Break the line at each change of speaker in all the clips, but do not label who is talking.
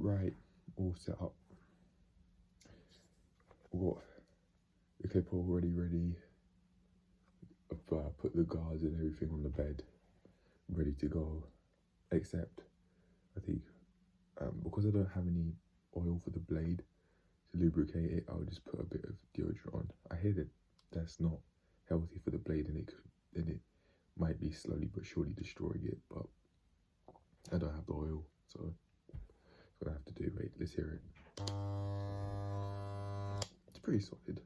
right, all set up. I've got the clip already ready. I've put the guards and everything on the bed, ready to go. Except, I think, because I don't have any oil for the blade to lubricate it, I'll just put a bit of deodorant on. I hear that that's not healthy for the blade, and it might be slowly but surely destroying it. But I don't have the oil, so that's what I have to do. Wait, let's hear it. It's pretty solid.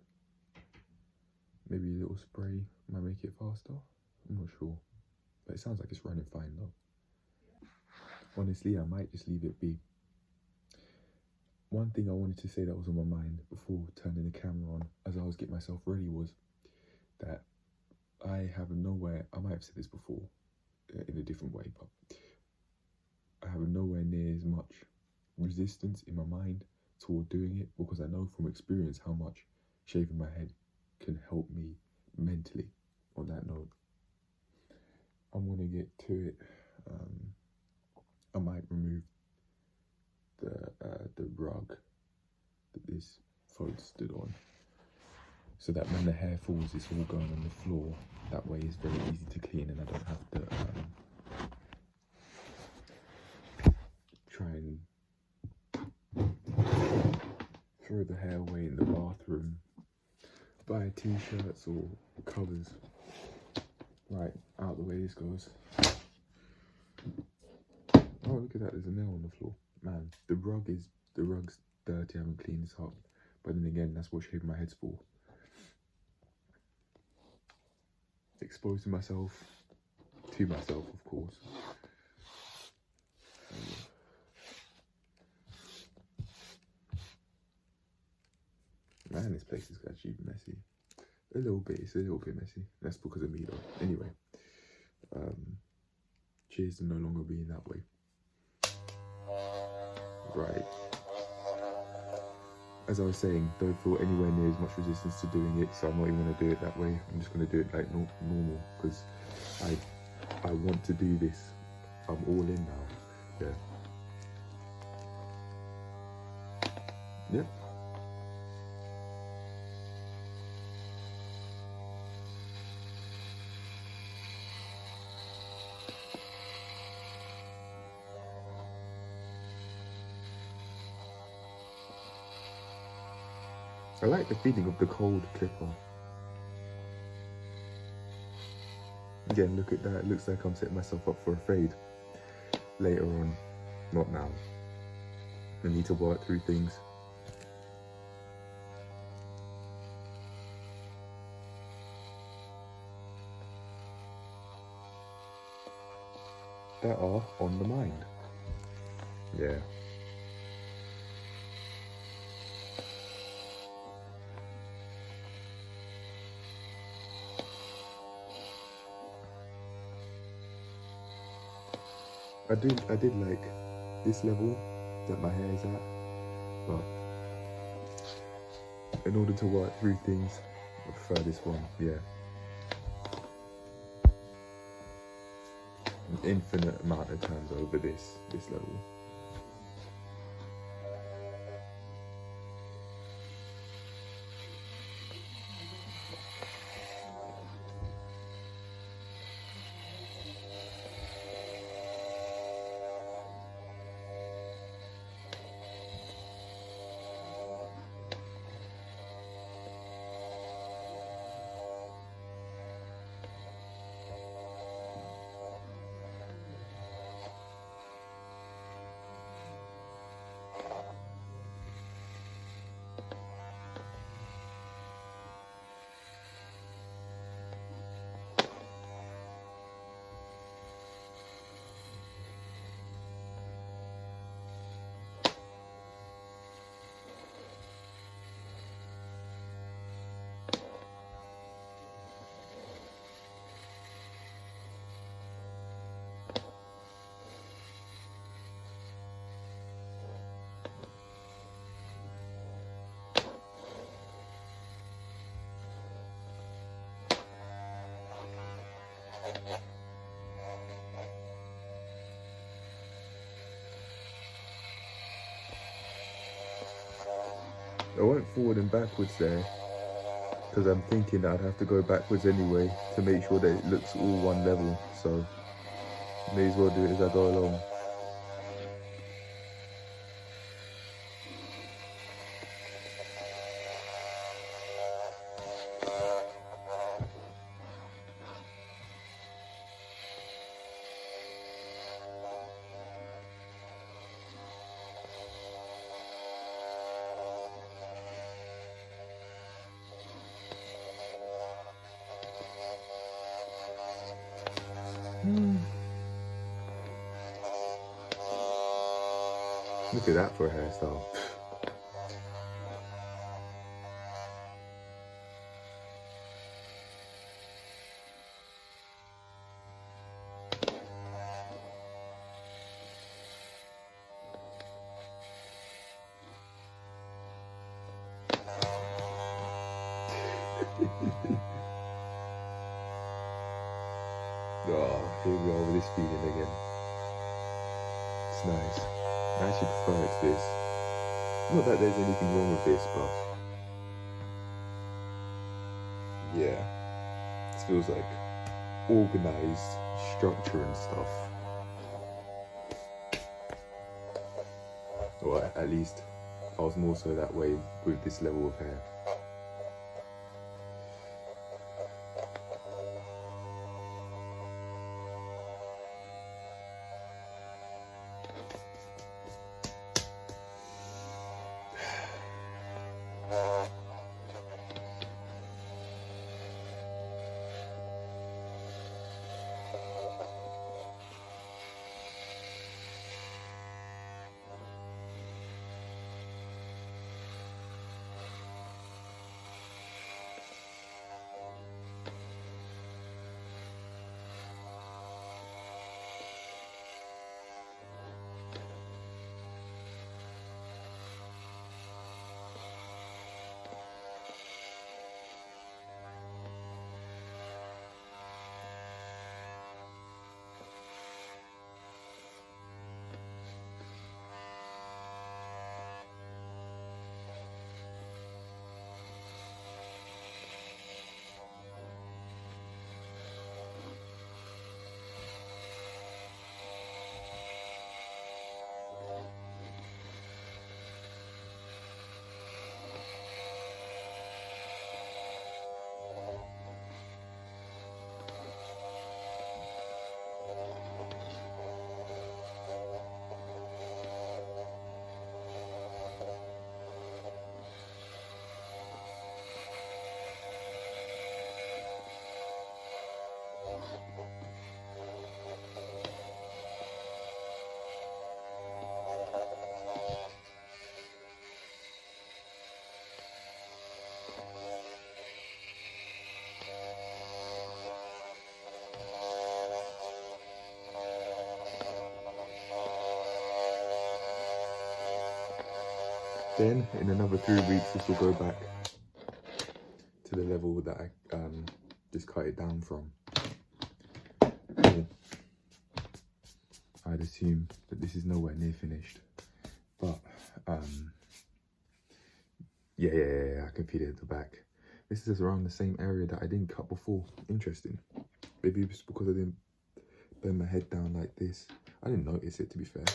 Maybe a little spray might make it faster. I'm not sure, but it sounds like it's running fine though. Honestly, I might just leave it be. One thing I wanted to say that was on my mind before turning the camera on as I was getting myself ready was that I have nowhere, I might have said this before in a different way, but I have nowhere near as much resistance in my mind toward doing it, because I know from experience how much shaving my head can help me mentally. On that note, I'm gonna get to it. I might remove the rug that this phone stood on, so that when the hair falls, it's all going on the floor. That way it's very easy to clean, and I don't have to try and throw the hair away in the bathroom, buy t-shirts or covers. Right, out the way this goes. Oh, look at that, there's a nail on the floor. Man, the rug's dirty, I haven't cleaned this up. But then again, that's what shaving my head's for. Exposing myself, to myself, of course. Man, this place is actually messy. A little bit, it's a little bit messy. That's because of me though. Anyway, cheers to no longer being that way. Right. As I was saying, don't feel anywhere near as much resistance to doing it, so I'm not even going to do it that way. I'm just going to do it like normal, because I want to do this. I'm all in now. Yeah. Yep. I like the feeling of the cold clipper. Again, look at that. It looks like I'm setting myself up for a fade later on. Not now. I need to work through things. That are on the mind. Yeah. I did like this level that my hair is at, but in order to work through things, I prefer this one, yeah. An infinite amount of times over this level. I went forward and backwards there because I'm thinking that I'd have to go backwards anyway to make sure that it looks all one level, so may as well do it as I go along. Look at that for a hairstyle. Oh, here we are with this feeling again. It's nice. I actually prefer it to this. Not that there's anything wrong with this, but yeah, this feels like organized structure and stuff. Or at least I was more so that way with this level of hair. Then in another 3 weeks, this will go back to the level that I just cut it down from. I'd assume that this is nowhere near finished, but yeah, I can feel it at the back. This is around the same area that I didn't cut before. Interesting. Maybe it's because I didn't bend my head down like this. I didn't notice it, to be fair,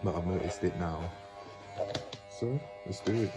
but I've noticed it now. So let's do it.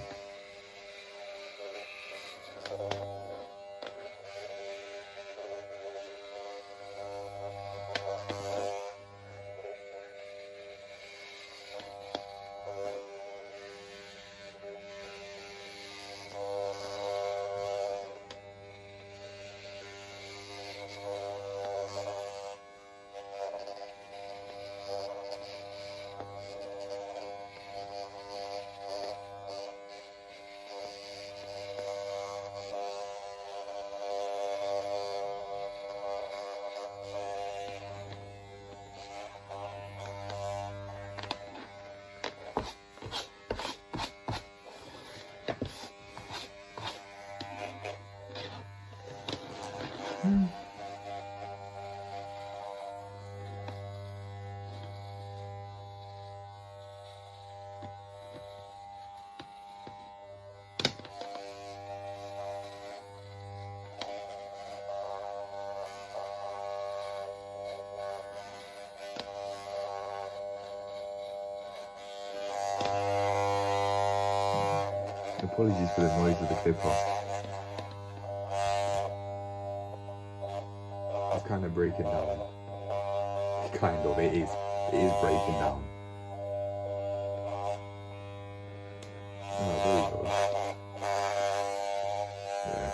Apologies for the noise of the clipper. It's kind of breaking down. Kind of, it is breaking down. Oh, there we go. Yeah.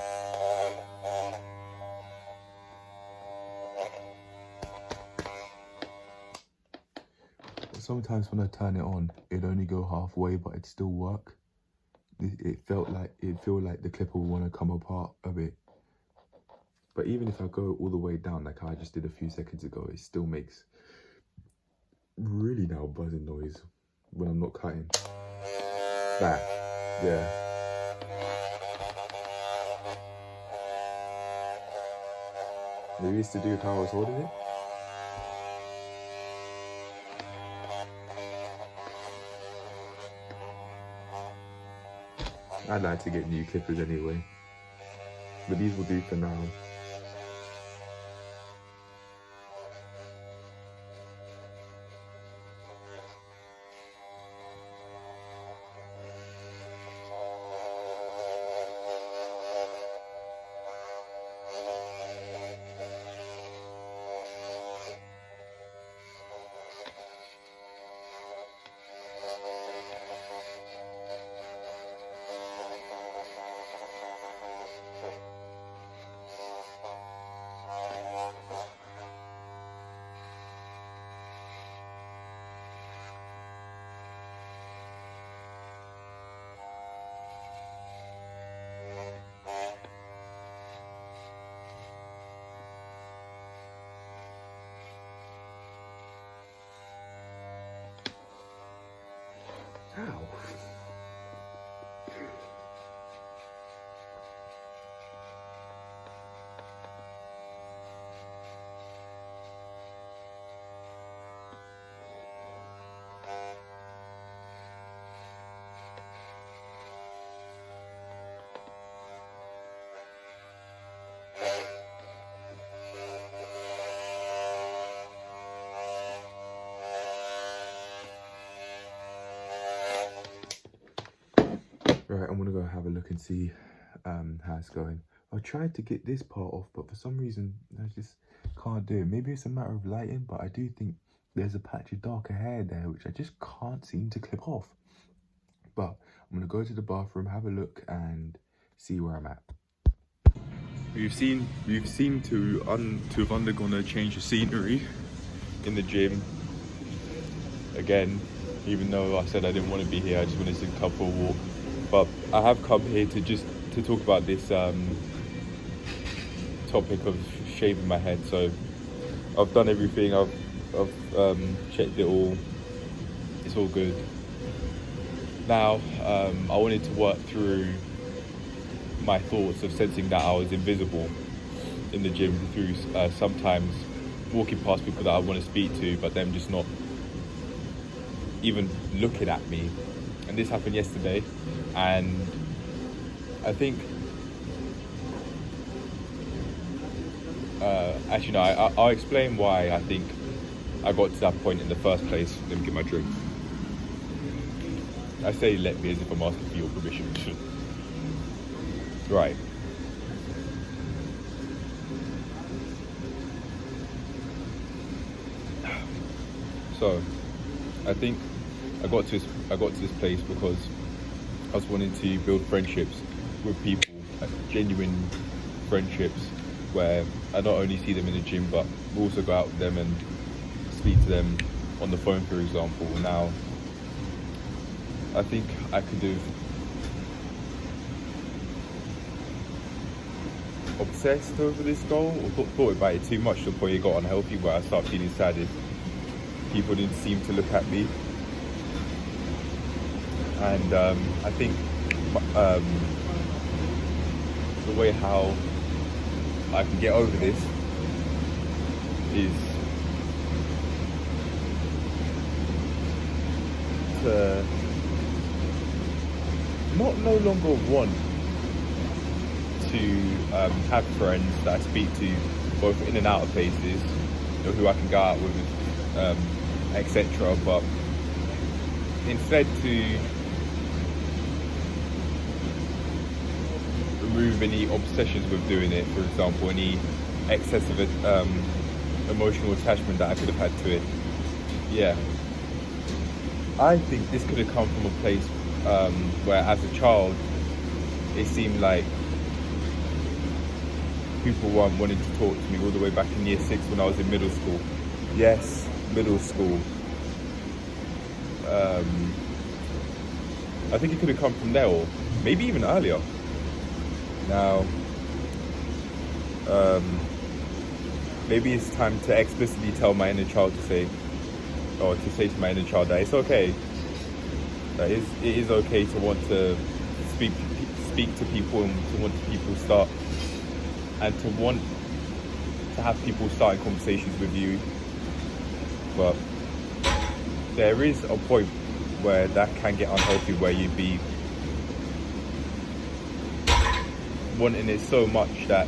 Sometimes when I turn it on, it'd only go halfway, but it'd still work. It felt like the clipper would want to come apart a bit. But even if I go all the way down, like I just did a few seconds ago, it still makes really loud buzzing noise when I'm not cutting. That, yeah. Maybe it's to do with how I was holding it. I'd like to get new clippers anyway, but these will do for now. Ow. Right, I'm gonna go have a look and see how it's going. I tried to get this part off, but for some reason I just can't do it. Maybe it's a matter of lighting, but I do think there's a patch of darker hair there which I just can't seem to clip off. But I'm gonna go to the bathroom, have a look, and see where I'm at. We've seemed to have undergone a change of scenery in the gym again. Even though I said I didn't want to be here, I just wanted to come for a walk. But I have come here to talk about this topic of shaving my head. So I've done everything. I've checked it all. It's all good. Now I wanted to work through my thoughts of sensing that I was invisible in the gym through sometimes walking past people that I want to speak to, but them just not even looking at me. And this happened yesterday, and I think actually no, I'll explain why I think I got to that point in the first place. Let me get my drink. I say let me as if I'm asking for your permission. Right. So I think I got to this place because I was wanting to build friendships with people, genuine friendships, where I not only see them in the gym, but we also go out with them and speak to them on the phone, for example. Now, I think I could have obsessed over this goal, or thought about it too much to the point it got unhealthy, where I started feeling sad if people didn't seem to look at me. And I think the way how I can get over this is to no longer want to have friends that I speak to both in and out of places, you know, who I can go out with, etc. But instead to remove any obsessions with doing it, for example, any excessive emotional attachment that I could have had to it. Yeah. I think this could have come from a place where, as a child, it seemed like people weren't wanting to talk to me all the way back in year 6 when I was in middle school. Yes, middle school. I think it could have come from there, or maybe even earlier. Now, maybe it's time to explicitly tell my inner child to say to my inner child that it's okay. That it is okay to want to speak to people, and to want people start, and to want to have people starting conversations with you. But there is a point where that can get unhealthy, where you'd be wanting it so much that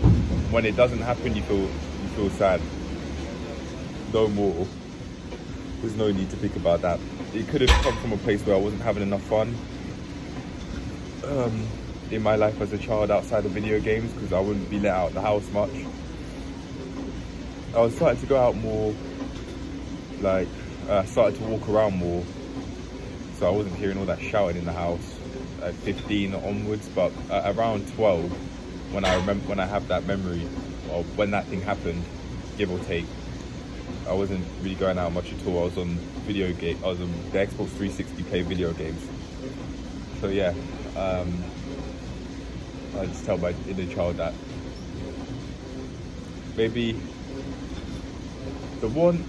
when it doesn't happen, you feel sad. No more. There's no need to think about that. It could have come from a place where I wasn't having enough fun in my life as a child outside of video games, because I wouldn't be let out of the house much. I was starting to go out more, like I started to walk around more, so I wasn't hearing all that shouting in the house at 15 onwards. But around 12, when I have that memory of when that thing happened, give or take, I wasn't really going out much at all. I was on I was on the Xbox 360 play video games. So yeah, I just tell my inner child that maybe the one,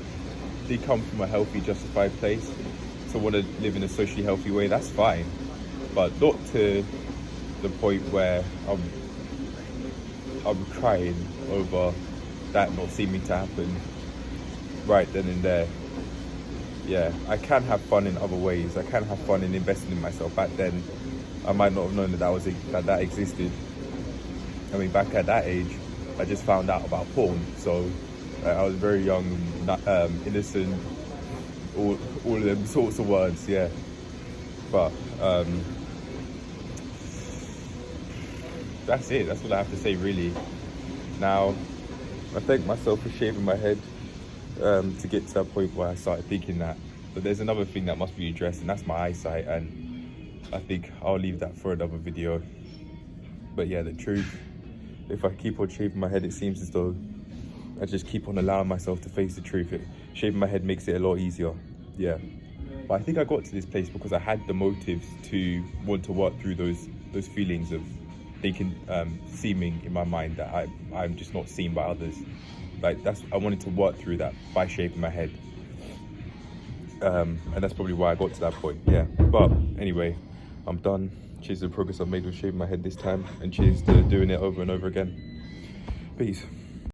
they come from a healthy, justified place, so want to live in a socially healthy way, that's fine, but not to the point where I'm crying over that not seeming to happen right then and there. Yeah, I can have fun in other ways. I can have fun in investing in myself. Back then, I might not have known that existed. I mean, back at that age, I just found out about porn. So I was very young, innocent, all of them sorts of words. Yeah, but that's it. That's what I have to say, really. Now, I thank myself for shaving my head to get to that point where I started thinking that. But there's another thing that must be addressed, and that's my eyesight, and I think I'll leave that for another video. But yeah, the truth, if I keep on shaving my head, it seems as though I just keep on allowing myself to face the truth. Shaving my head makes it a lot easier. Yeah, but I think I got to this place because I had the motives to want to work through those feelings of thinking, seeming in my mind that I'm just not seen by others. Like, I wanted to work through that by shaving my head, and that's probably why I got to that point. Yeah, but anyway, I'm done. Cheers to the progress I've made with shaving my head this time, and cheers to doing it over and over again. Peace.